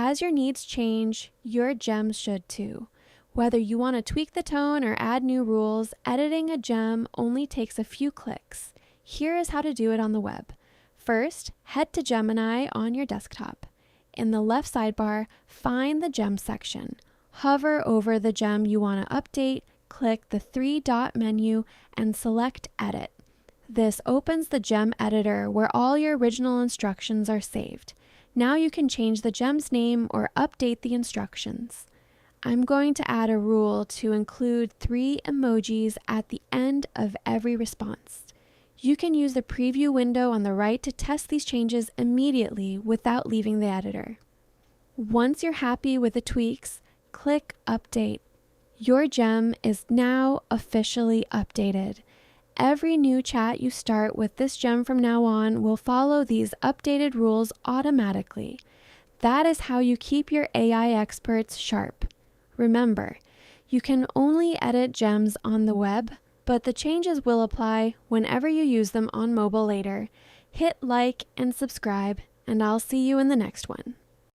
As your needs change, your gems should too. Whether you want to tweak the tone or add new rules, editing a gem only takes a few clicks. Here is how to do it on the web. First, head to Gemini on your desktop. In the left sidebar, find the gem section. Hover over the gem you want to update, click the three-dot menu, and select Edit. This opens the gem editor where all your original instructions are saved. Now you can change the gem's name or update the instructions. I'm going to add a rule to include 3 emojis at the end of every response. You can use the preview window on the right to test these changes immediately without leaving the editor. Once you're happy with the tweaks, click Update. Your gem is now officially updated. Every new chat you start with this gem from now on will follow these updated rules automatically. That is how you keep your AI experts sharp. Remember, you can only edit gems on the web, but the changes will apply whenever you use them on mobile later. Hit like and subscribe, and I'll see you in the next one.